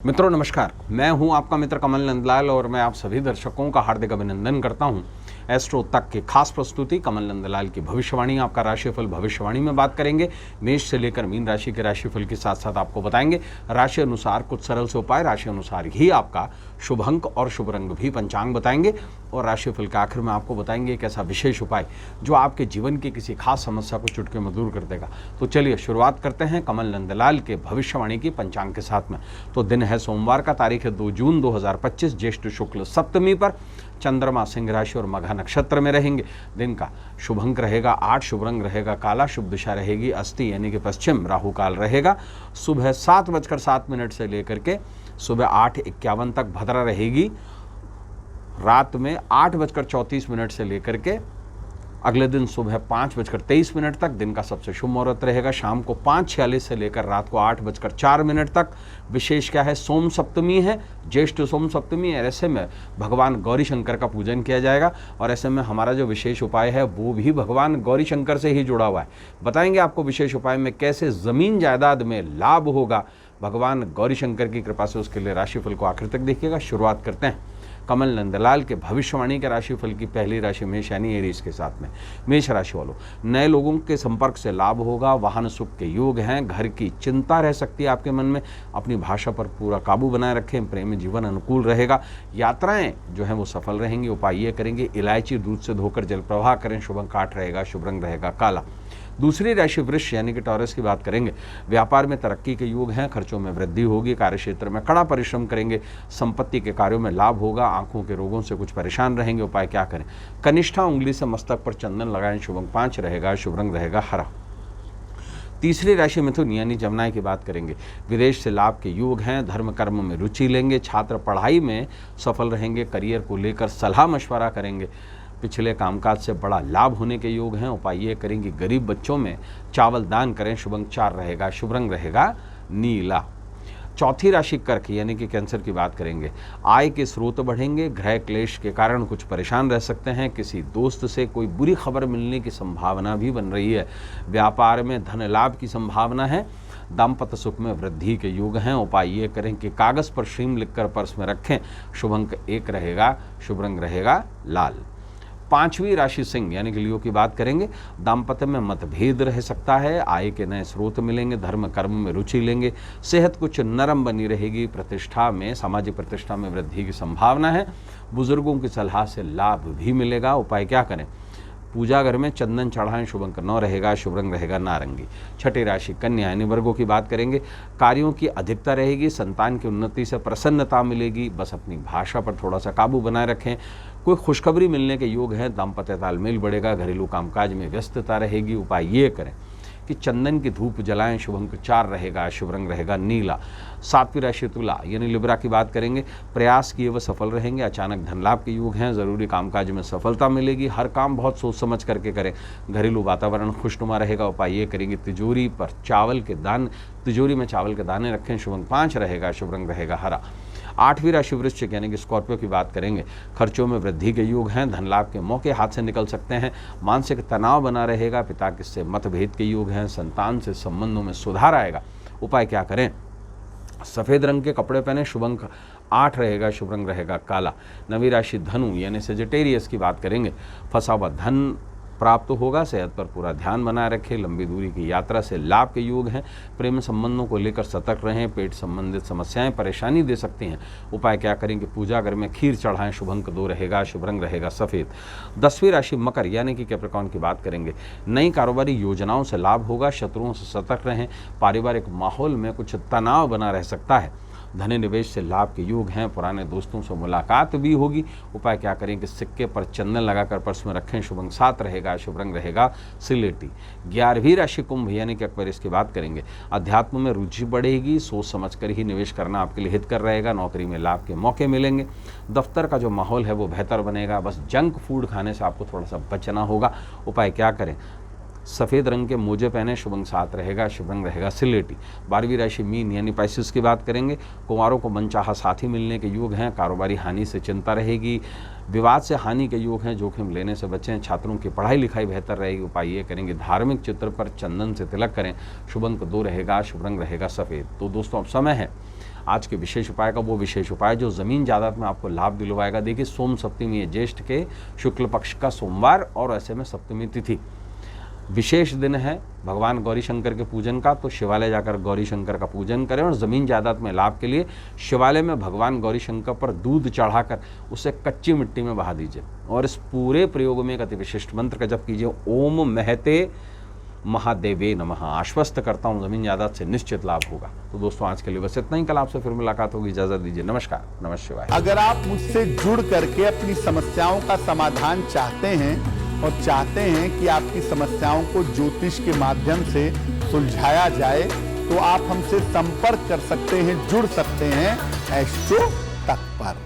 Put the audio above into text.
मित्रों नमस्कार, मैं हूं आपका मित्र कमल नंदलाल और मैं आप सभी दर्शकों का हार्दिक अभिनंदन करता हूं। एस्ट्रो तक की खास प्रस्तुति कमल नंदलाल की भविष्यवाणी, आपका राशिफल भविष्यवाणी में बात करेंगे। मेष से लेकर मीन राशि के राशिफल के साथ साथ आपको बताएंगे राशि अनुसार कुछ सरल से उपाय, राशि अनुसार ही आपका शुभ अंक और शुभ रंग भी पंचांग बताएंगे और राशिफल के आखिर में आपको बताएंगे एक ऐसा विशेष उपाय जो आपके जीवन की किसी खास समस्या को चुटकी में दूर कर देगा। तो चलिए शुरुआत करते हैं कमल नंदलाल के भविष्यवाणी की पंचांग के साथ में। तो दिन है सोमवार का, तारीख है 2 जून 2025, ज्येष्ठ शुक्ल सप्तमी पर, चंद्रमा सिंह राशि और मघा नक्षत्र में रहेंगे। दिन का शुभ अंक रहेगा 8, शुभ रंग रहेगा काला, शुभ दिशा रहेगी अस्थि यानी कि पश्चिम, राहु काल रहेगा सुबह 7:07 से लेकर के सुबह 8:51 तक, भद्रा रहेगी रात में 8:34 से लेकर के अगले दिन सुबह 5:23 तक। दिन का सबसे शुभ मुहूर्त रहेगा शाम को 5:46 से लेकर रात को 8:04 तक। विशेष क्या है, सोम सप्तमी है, ज्येष्ठ सोम सप्तमी है। ऐसे में भगवान गौरी शंकर का पूजन किया जाएगा और ऐसे में हमारा जो विशेष उपाय है वो भी भगवान गौरी शंकर से ही जुड़ा हुआ है। बताएंगे आपको विशेष उपाय में कैसे ज़मीन जायदाद में लाभ होगा भगवान गौरी शंकर की कृपा से। उसके लिए राशिफल को आखिर तक देखिएगा। शुरुआत करते हैं कमल नंदलाल के भविष्यवाणी के राशिफल की पहली राशि मेष यानी एरीज के साथ में। मेष राशि वालों, नए लोगों के संपर्क से लाभ होगा, वाहन सुख के योग हैं, घर की चिंता रह सकती है आपके मन में, अपनी भाषा पर पूरा काबू बनाए रखें, प्रेम जीवन अनुकूल रहेगा, यात्राएं जो हैं वो सफल रहेंगी। उपाय ये करेंगे इलायची दूध से धोकर जल प्रवाह करें, शुभ अंक 8 रहेगा, शुभ रंग रहेगा काला। दूसरी राशि वृष यानी कि टॉरस की बात करेंगे। व्यापार में तरक्की के योग हैं, खर्चों में वृद्धि होगी, कार्यक्षेत्र में कड़ा परिश्रम करेंगे, संपत्ति के कार्यों में लाभ होगा, आंखों के रोगों से कुछ परेशान रहेंगे। उपाय क्या करें, कनिष्ठा उंगली से मस्तक पर चंदन लगाएं, शुभ अंक 5 रहेगा, शुभ रंग रहेगा हरा। तीसरी राशि मिथुन यानी जमनाई की बात करेंगे। विदेश से लाभ के योग हैं, धर्म कर्म में रुचि लेंगे, छात्र पढ़ाई में सफल रहेंगे, करियर को लेकर सलाह मशवरा करेंगे, पिछले कामकाज से बड़ा लाभ होने के योग हैं। उपाय ये करेंगे गरीब बच्चों में चावल दान करें, शुभ अंक 4 रहेगा, शुभ रंग रहेगा नीला। चौथी राशि कर्क यानी कि कैंसर की बात करेंगे। आय के स्रोत बढ़ेंगे, गृह क्लेश के कारण कुछ परेशान रह सकते हैं, किसी दोस्त से कोई बुरी खबर मिलने की संभावना भी बन रही है, व्यापार में धन लाभ की संभावना है, दाम्पत्य सुख में वृद्धि के योग हैं। उपाय ये करें कि कागज पर श्रीम लिखकर पर्स में रखें, शुभ अंक 1 रहेगा, शुभ रंग रहेगा लाल। पांचवी राशि सिंह यानी कि लियो की बात करेंगे। दाम्पत्य में मतभेद रह सकता है, आय के नए स्रोत मिलेंगे, धर्म कर्म में रुचि लेंगे, सेहत कुछ नरम बनी रहेगी, प्रतिष्ठा में सामाजिक प्रतिष्ठा में वृद्धि की संभावना है, बुजुर्गों की सलाह से लाभ भी मिलेगा। उपाय क्या करें, पूजा घर में चंदन चढ़ाएं, शुभ अंक 9 रहेगा, शुभ रंग रहेगा नारंगी। छठी राशि कन्या यानी वर्गों की बात करेंगे। कार्यों की अधिकता रहेगी, संतान की उन्नति से प्रसन्नता मिलेगी, बस अपनी भाषा पर थोड़ा सा काबू बनाए रखें। कोई खुशखबरी मिलने के योग हैं, दाम्पत्य तालमेल बढ़ेगा, घरेलू कामकाज में व्यस्तता रहेगी। उपाय ये करें कि चंदन की धूप जलाएं, शुभ अंक 4 रहेगा, शुभ रंग रहेगा नीला। सातवीं राशि तुला यानी लिब्रा की बात करेंगे। प्रयास किए वह सफल रहेंगे, अचानक धन लाभ के योग हैं, जरूरी कामकाज में सफलता मिलेगी, हर काम बहुत सोच समझ करके करें, घरेलू वातावरण खुशनुमा रहेगा। उपाय ये करेंगे तिजोरी में चावल के दाने रखें, शुभ अंक 5 रहेगा, शुभ रंग रहेगा हरा। आठवीं राशि वृश्चिक यानी कि स्कॉर्पियो की बात करेंगे। खर्चों में वृद्धि के योग हैं, धन लाभ के मौके हाथ से निकल सकते हैं, मानसिक तनाव बना रहेगा, पिता से मतभेद के योग हैं, संतान से संबंधों में सुधार आएगा। उपाय क्या करें, सफ़ेद रंग के कपड़े पहने, शुभ अंक 8 रहेगा, शुभ रंग रहेगा काला। नवी राशि धनु यानी सेजिटेरियस की बात करेंगे। फंसा हुआ धन प्राप्त होगा, सेहत पर पूरा ध्यान बनाए रखें, लंबी दूरी की यात्रा से लाभ के योग हैं, प्रेम संबंधों को लेकर सतर्क रहें, पेट संबंधित समस्याएं परेशानी दे सकती हैं। उपाय क्या करें कि पूजा घर में खीर चढ़ाएं, शुभ अंक 2 रहेगा, शुभ रंग रहेगा सफ़ेद। 10वीं राशि मकर यानी कि कैप्रिकॉर्न की बात करेंगे। नई कारोबारी योजनाओं से लाभ होगा, शत्रुओं से सतर्क रहें, पारिवारिक माहौल में कुछ तनाव बना रह सकता है, धन निवेश से लाभ के योग हैं, पुराने दोस्तों से मुलाकात भी होगी। उपाय क्या करें कि सिक्के पर चंदन लगाकर पर्स में रखें, शुभ अंक 7 रहेगा, शुभ रंग रहेगा सिलेटी। 11वीं राशि कुंभ यानी कि एक्वेरियस की बात करेंगे। अध्यात्म में रुचि बढ़ेगी, सोच समझकर ही निवेश करना आपके लिए हितकर रहेगा, नौकरी में लाभ के मौके मिलेंगे, दफ्तर का जो माहौल है वो बेहतर बनेगा, बस जंक फूड खाने से आपको थोड़ा सा बचना होगा। उपाय क्या करें, सफ़ेद रंग के मोजे पहने, शुभ अंक 7 रहेगा, शुभ रंग रहेगा सिलेटी। 12वीं राशि मीन यानी पाइसेस की बात करेंगे। कुंवारों को मनचाहा साथी मिलने के योग हैं, कारोबारी हानि से चिंता रहेगी, विवाद से हानि के योग हैं, जोखिम लेने से बचें, छात्रों की पढ़ाई लिखाई बेहतर रहेगी। उपाय ये करेंगे धार्मिक चित्र पर चंदन से तिलक करें, शुभ अंक 2 रहेगा, शुभ रंग रहेगा सफ़ेद। तो दोस्तों अब समय है आज के विशेष उपाय का वो विशेष उपाय जो ज़मीन जायदाद में आपको लाभ दिलवाएगा। देखिए सोम सप्तमी है, ज्येष्ठ के शुक्ल पक्ष का सोमवार और ऐसे में सप्तमी तिथि, विशेष दिन है भगवान गौरी शंकर के पूजन का। तो शिवालय जाकर गौरी शंकर का पूजन करें और ज़मीन जायदाद में लाभ के लिए शिवालय में भगवान गौरी शंकर पर दूध चढ़ाकर उसे कच्ची मिट्टी में बहा दीजिए और इस पूरे प्रयोग में एक अति विशिष्ट मंत्र का जप कीजिए, ओम महते महादेवे नमः। आश्वस्त करता हूँ ज़मीन जायदाद से निश्चित लाभ होगा। तो दोस्तों आज के लिए बस इतना ही, कल आपसे फिर मुलाकात होगी, इजाज़त दीजिए, नमस्कार, नमः शिवाय। अगर आप मुझसे जुड़ करके अपनी समस्याओं का समाधान चाहते हैं और चाहते हैं कि आपकी समस्याओं को ज्योतिष के माध्यम से सुलझाया जाए, तो आप हमसे संपर्क कर सकते हैं, जुड़ सकते हैं एस्ट्रो तक पर।